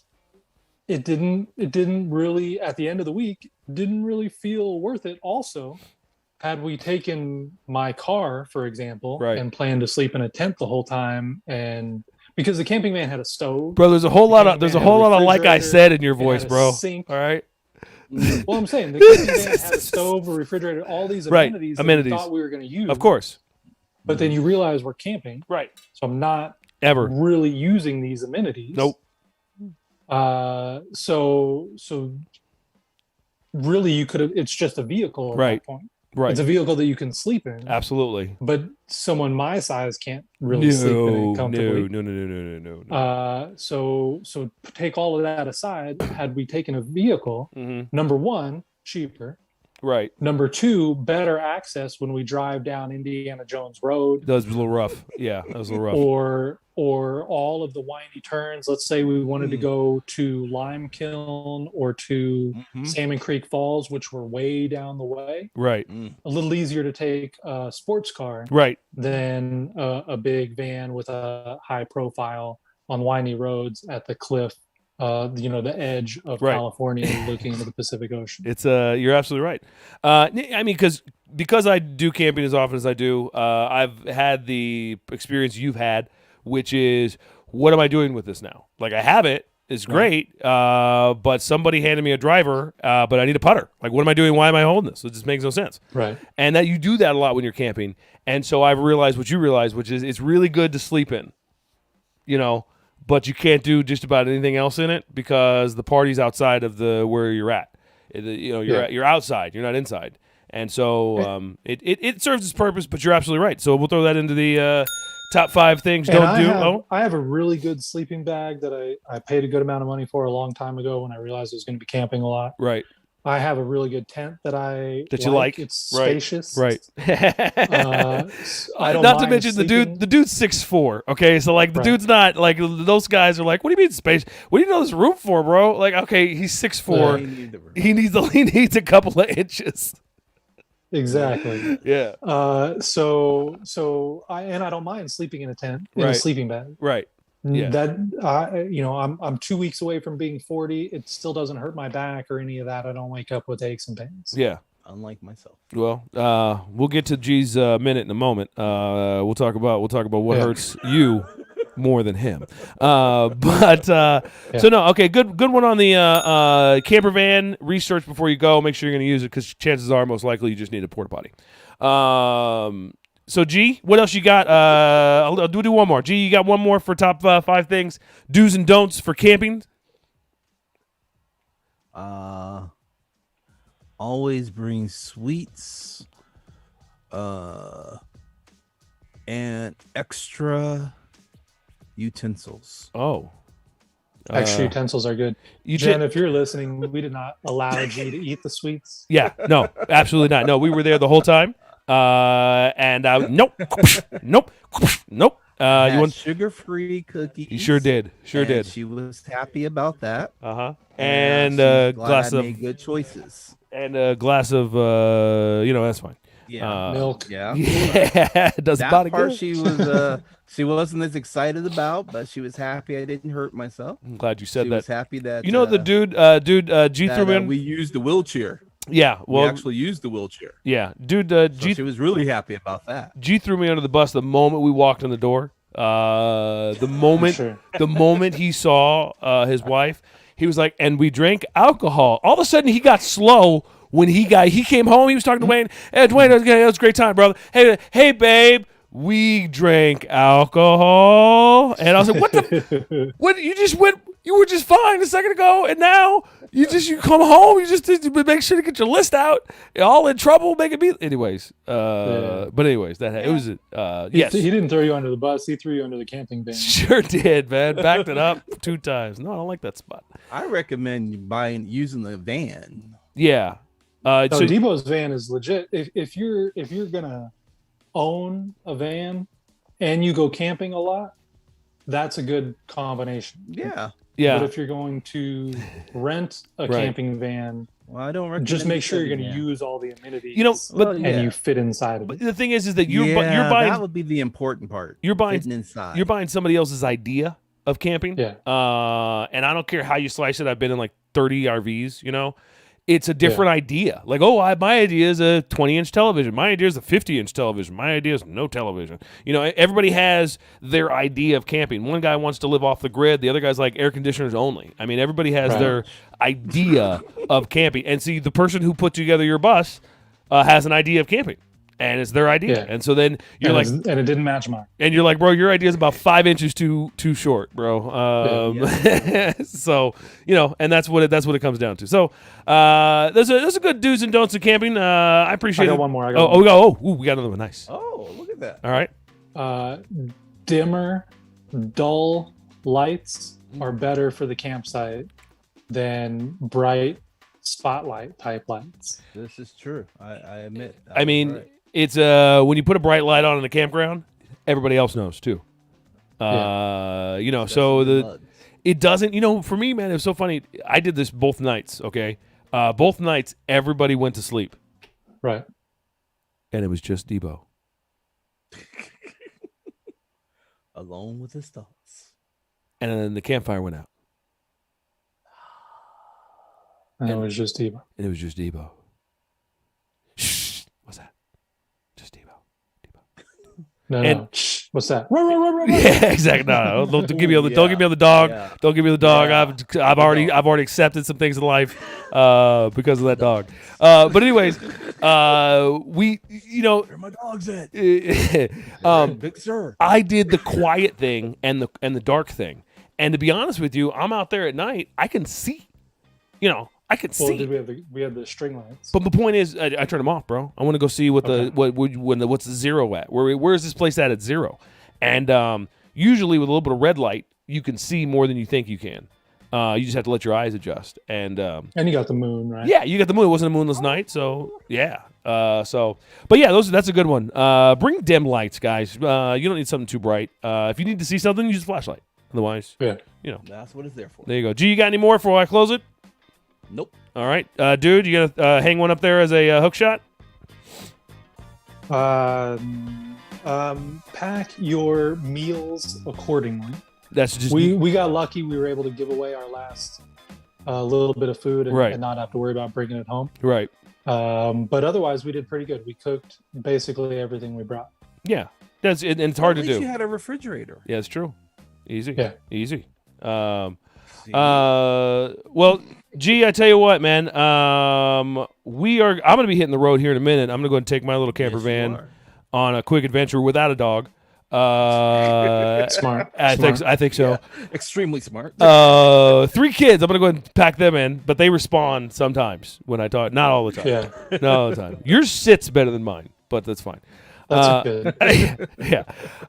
it didn't really, at the end of the week, didn't really feel worth it. Also, had we taken my car, for example, and planned to sleep in a tent the whole time, and because the camping van had a stove, bro, there's a whole lot of like I said in your voice, bro. Sink. All right. Well, I'm saying the camping van had a stove, a refrigerator, all these amenities that we thought we were going to use, of course. But then you realize we're camping, right? So I'm not ever really using these amenities. Nope. So really you could have, it's just a vehicle at that point. Right. It's a vehicle that you can sleep in. Absolutely. But someone my size can't really sleep in it comfortably. No. So take all of that aside, had we taken a vehicle, number one, cheaper. Right. Number two, better access when we drive down Indiana Jones Road. That was a little rough. Yeah, that was a little rough. Or all of the windy turns. Let's say we wanted to go to Lime Kiln or to Salmon Creek Falls, which were way down the way. Right. A little easier to take a sports car Right. than a big van with a high profile on windy roads at the cliff, the edge of California looking into the Pacific Ocean. It's you're absolutely right. I mean, because I do camping as often as I do, I've had the experience you've had, which is, what am I doing with this now? Like, I have it. It's great, but somebody handed me a driver, but I need a putter. Like, what am I doing? Why am I holding this? It just makes no sense. Right. And that you do that a lot when you're camping. And so I've realized what you realize, which is it's really good to sleep in, but you can't do just about anything else in it because the party's outside of where you're at. You're outside. You're not inside. And so it serves its purpose, but you're absolutely right. So we'll throw that into the top 5 things I have a really good sleeping bag that I paid a good amount of money for a long time ago when I realized I was going to be camping a lot. Right. I have a really good tent that you like. It's spacious. Right. I don't not to mind mention sleeping. the dude's 6'4". Okay, so like the dude's not like those guys are like, what do you mean space? What do you know this room for, bro? Like, okay, he's 6'4". He needs a couple of inches. Exactly. Yeah. So I don't mind sleeping in a tent in a sleeping bag. Right. Yeah. That I'm 2 weeks away from being 40. It still doesn't hurt my back or any of that. I don't wake up with aches and pains. Yeah. Unlike myself. Well, we'll get to G's minute in a moment. We'll talk about what hurts you more than him. So no, okay, good one on the camper van. Research before you go. Make sure you're going to use it because chances are most likely you just need a porta potty. So G, what else you got? I'll do one more. G, you got one more for top 5 things, do's and don'ts for camping? Always bring sweets, and extra utensils. Oh. Extra utensils are good. Jen, if you're listening, we did not allow G to eat the sweets. Yeah, no, absolutely not. No, we were there the whole time. Nope. You want sugar-free cookies? You sure did. She was happy about that. And a glass of good choices. And a glass of that's fine. Yeah, milk. Yeah, it does that body part good. She wasn't as excited about, but she was happy I didn't hurt myself. I'm glad you said she that. Was happy that the dude G threw in. We used the wheelchair. Yeah, well, we actually used the wheelchair. Yeah, dude. G, she was really happy about that. G threw me under the bus the moment we walked in the door. The moment he saw his wife, he was like, "And we drank alcohol." All of a sudden, he got slow when he came home. He was talking to Dwayne. Hey, Dwayne, that was a great time, brother. Hey, babe. We drank alcohol, and I was like, "What the? What? You just went? You were just fine a second ago, and now you come home. You just make sure to get your list out. You're all in trouble, making me." Anyways, but anyways, it was yes. He didn't throw you under the bus. He threw you under the camping van. Sure did, man. Backed it up 2 times. No, I don't like that spot. I recommend using the van. Yeah. So Debo's van is legit. If you're gonna own a van and you go camping a lot, that's a good combination. Yeah. But if you're going to rent a camping van, well, I don't recommend just make sure you're going to use all the amenities. And you fit inside of it. But the thing is that you're buying. That would be the important part. You're buying fitting inside. You're buying somebody else's idea of camping. Yeah. And I don't care how you slice it. I've been in like 30 RVs. It's a different idea. Like, my idea is a 20-inch television. My idea is a 50-inch television. My idea is no television. Everybody has their idea of camping. One guy wants to live off the grid. The other guy's like air conditioners only. I mean, everybody has their idea of camping. And see, the person who put together your bus has an idea of camping. And it's their idea. And so then you're and And you're like, bro, your idea is about 5 inches too short, bro. So, and that's what it comes down to. So, there's a good do's and don'ts of camping. I appreciate it. I got one more. We got another one. Nice. Oh, look at that. All right. Dimmer, dull lights are better for the campsite than bright, spotlight type lights. This is true. I admit. I mean, it's when you put a bright light on in a campground, everybody else knows too. You know, so it doesn't. You know, for me, man, it was so funny. I did this both nights. Okay, both nights, everybody went to sleep, Right. and it was just Debo. alone with his thoughts. And then the campfire went out, And it was just Debo. and it was just Debo. Shh, what's that? Just Debo. No, And- no. Shh, what's that? Ruh, ruh, ruh, ruh, ruh. Yeah, exactly. No, don't give me the don't give me the dog. Yeah. Don't give me the dog. Yeah. I've already accepted some things in life because of that dog. But anyways, we Where my dog's at? Big Sir. I did the quiet thing and the dark thing. And to be honest with you, I'm out there at night. I can see. I can Well, see. did we had the string lights. But the point is, I turn them off, bro. I want to go see what what's the zero at. Where is this place at 0? And usually with a little bit of red light, you can see more than you think you can. You just have to let your eyes adjust. And And you got the moon, right? yeah, you got the moon. It wasn't a moonless night, so yeah. But yeah, that's a good one. Bring dim lights, guys. You don't need something too bright. If you need to see something, use a flashlight. Otherwise, Yeah. That's what it's there for. there you go. G, you got any more before I close it? Nope. All right, dude, you gonna hang one up there as a hook shot? Pack your meals accordingly. That's just We got lucky. We were able to give away our last little bit of food and, Right. and not have to worry about bringing it home. right. But otherwise, we did pretty good. We cooked basically everything we brought. Yeah, that's it, and it's hard At to least do. You had a refrigerator. Yeah, it's true. Easy. Yeah. Easy. See? Well, G, I tell you what, man. I'm gonna be hitting the road here in a minute. I'm gonna go and take my little camper Yes, you van are. on a quick adventure without a dog. Smart. I think so. Yeah. Extremely smart. 3 kids. I'm gonna go ahead and pack them in, but they respond sometimes when I talk. Not all the time. Yeah, Not all the time. Yours sits better than mine, but that's fine. that's good. Yeah.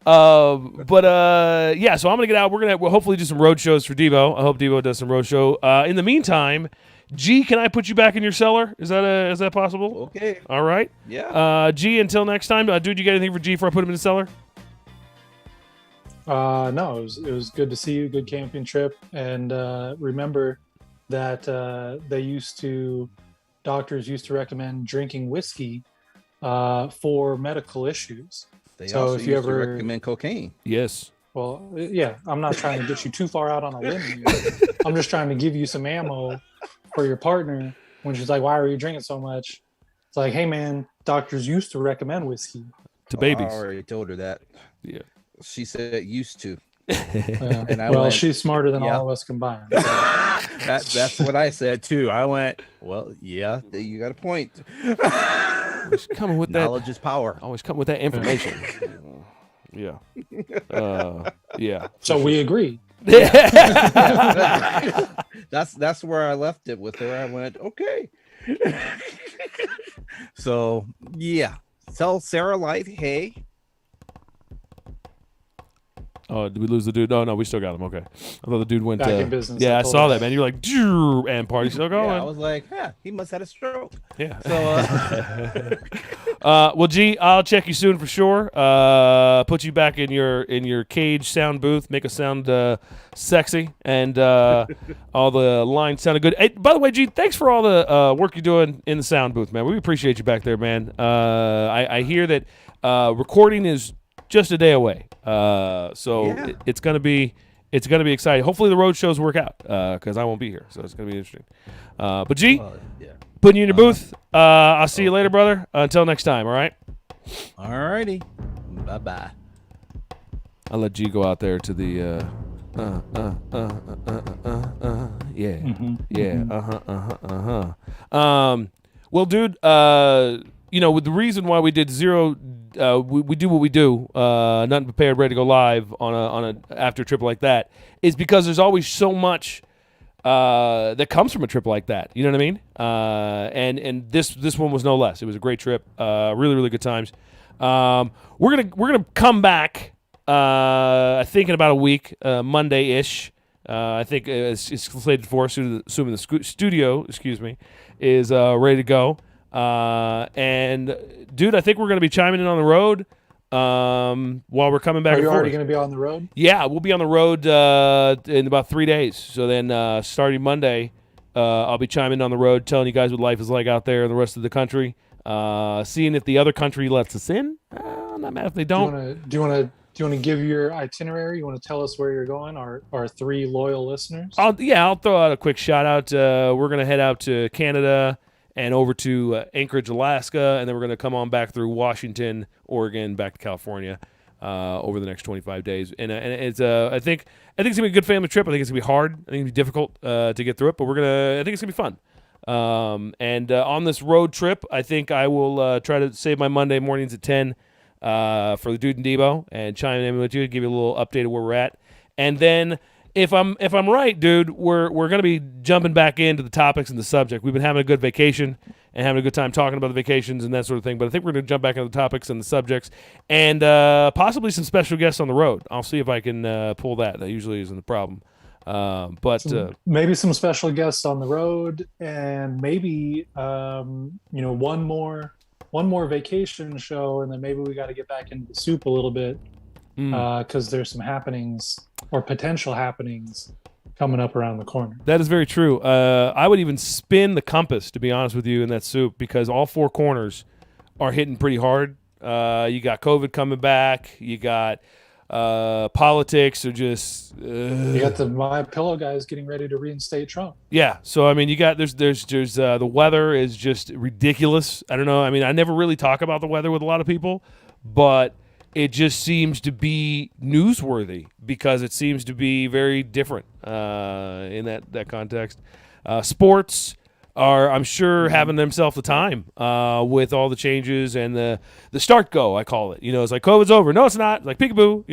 Yeah, so I'm going to get out. We'll hopefully do some road shows for Devo. I hope Devo does some road show. In the meantime, G, can I put you back in your cellar? Is that possible? Okay. All right. Yeah. G, until next time. Dude, you got anything for G before I put him in the cellar? No, it was good to see you. Good camping trip. And remember that doctors used to recommend drinking whiskey for medical issues. They So also if you used to ever- recommend cocaine. Yes. Well, yeah, I'm not trying to get you too far out on a limb here. I'm just trying to give you some ammo for your partner when she's like, "Why are you drinking so much?" It's like, "Hey, man, doctors used to recommend whiskey." To babies. I already told her that. Yeah. She said used to. Yeah. And I well, went, she's smarter than yeah. all of us combined. That's what I said too. I went, well, yeah, you got a point. Always coming with that. Knowledge is power. Always coming with that information. Yeah. Yeah. So we agree. That's where I left it with her. I went, okay. So yeah. Tell Sarah Light, hey. Oh, did we lose the dude? No, we still got him. Okay. I thought the dude went. Back in business, Yeah, I I told saw her. that, man. You're like, "Doo," and party still going. Yeah, I was like, yeah, he must have had a stroke. Yeah. So Well, G, I'll check you soon for sure. Put you back in your cage sound booth, make us sound sexy, and all the lines sounded good. Hey, by the way, G, thanks for all the work you're doing in the sound booth, man. We appreciate you back there, man. I hear that recording is just a day away, so Yeah. it's gonna be exciting. Hopefully, the road shows work out because I won't be here, so it's gonna be interesting. But G. yeah. Putting you in your booth. I'll see you later, brother. Until next time, all right? All righty. Bye bye. I'll let G go out there to the yeah. Yeah. Well, dude, with the reason why we did zero we do what we do, nothing prepared, ready to go live on a after trip like that, is because there's always so much that comes from a trip like that. You know what I mean? And this one was no less. It was a great trip. Really, really good times. We're gonna come back. I think in about a week, Monday-ish. I think it's slated for, assuming the studio, is ready to go. And dude, I think we're going to be chiming in on the road while we're coming back. Are and you forth. already going to be on the road? Yeah, we'll be on the road in about 3 days. So then starting Monday, I'll be chiming in on the road, telling you guys what life is like out there in the rest of the country, seeing if the other country lets us in. Not mad if they don't. Do you want to give your itinerary? You want to tell us where you're going? Our 3 loyal listeners. I'll throw out a quick shout out. We're gonna head out to Canada and over to Anchorage, Alaska, and then we're gonna come on back through Washington, Oregon, back to California over the next 25 days. And it's I think it's gonna be a good family trip. I think it's gonna be hard. I think it's gonna be difficult to get through it, but I think it's gonna be fun. And on this road trip, I think I will try to save my Monday mornings at 10 for the Dude and Debo and chime in with you, give you a little update of where we're at. And then if I'm right, dude, we're going to be jumping back into the topics and the subject. We've been having a good vacation and having a good time talking about the vacations and that sort of thing, but I think we're going to jump back into the topics and the subjects and possibly some special guests on the road. I'll see if I can pull that. That usually isn't the problem. But maybe some special guests on the road, and maybe one more vacation show, and then maybe we got to get back into the soup a little bit because there's some happenings or potential happenings coming up around the corner. That is very true. I would even spin the compass, to be honest with you, in that soup, because all 4 corners are hitting pretty hard. You got COVID coming back. You got politics are just you got the My Pillow guys getting ready to reinstate Trump. Yeah, so I mean, you got there's the weather is just ridiculous. I don't know. I mean, I never really talk about the weather with a lot of people, but it just seems to be newsworthy because it seems to be very different in that context. Sports are, I'm sure, having themselves a time with all the changes and the start go, I call it. It's like COVID's over. No, it's not. It's like peekaboo,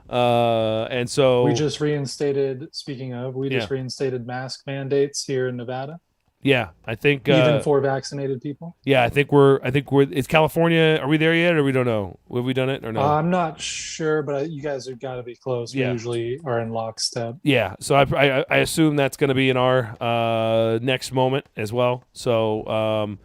and so we just reinstated. Speaking of, we just reinstated mask mandates here in Nevada. Yeah, I think even for vaccinated people. Yeah, I think we're. Is California? Are we there yet, or we don't know? Have we done it or no? I'm not sure, but you guys have got to be close. We usually are in lockstep. Yeah, so I assume that's going to be in our next moment as well. So,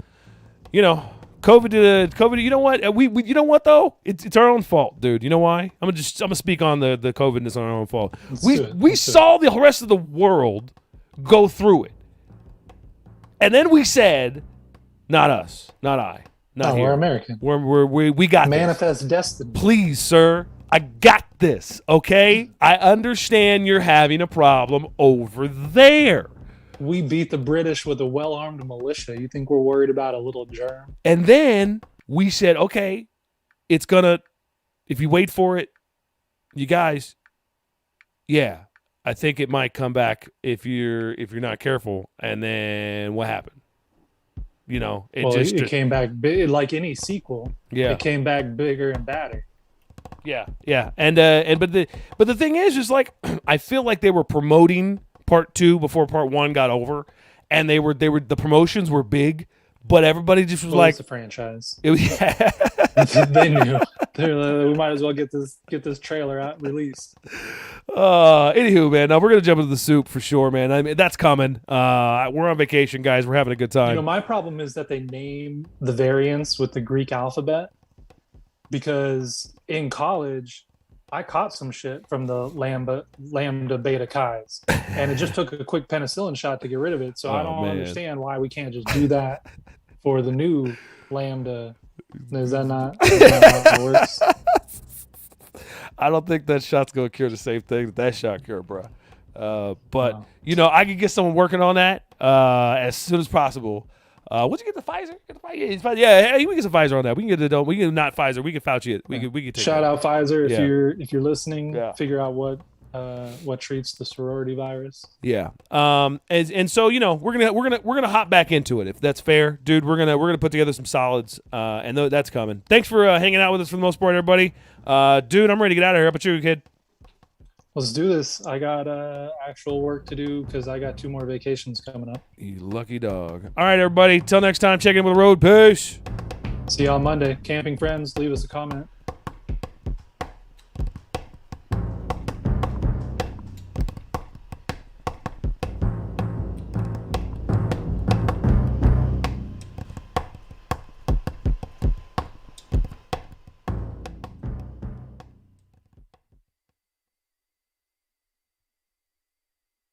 COVID. You know what? We you know what though? It's our own fault, dude. You know why? I'm gonna speak on the COVIDness on our own fault. We saw the rest of the world go through it. And then we said, not us, not I, not here. We're American. We got manifest destiny. Please, sir, I got this. Okay, I understand you're having a problem over there. We beat the British with a well-armed militia. You think we're worried about a little germ? And then we said, okay, it's gonna. If you wait for it, you guys, yeah. I think it might come back if you're not careful. And then what happened? It came back big, like any sequel. Yeah, it came back bigger and badder. Yeah. And but the thing is like I feel like they were promoting part 2 before part 1 got over, and they were the promotions were big, but everybody just was like, it's a franchise. It was, they knew. We might as well get this trailer out released. Anywho, man, now we're gonna jump into the soup for sure, man. I mean, that's coming. We're on vacation, guys. We're having a good time. My problem is that they name the variants with the Greek alphabet, because in college I caught some shit from the lambda beta chi's, and it just took a quick penicillin shot to get rid of it. So I don't understand why we can't just do that for the new lambda. Is that not how it works? I don't think that shot's gonna cure the same thing that shot cured, bro. But I could get someone working on that as soon as possible. Would you get the Pfizer? Yeah, we can get some Pfizer on that. We can get the. We can not Pfizer. We can Fauci it. We can take shout out Pfizer if you're listening. Yeah. Figure out what treats the sorority virus. Yeah. And so we're gonna hop back into it if that's fair, dude. We're gonna put together some solids, and that's coming. Thanks for hanging out with us for the most part, everybody. Dude, I'm ready to get out of here. How about you, kid? Let's do this. I got actual work to do because I got 2 more vacations coming up. You lucky dog. All right, everybody. Till next time, check in with the road. Peace. See you on Monday. Camping friends, leave us a comment.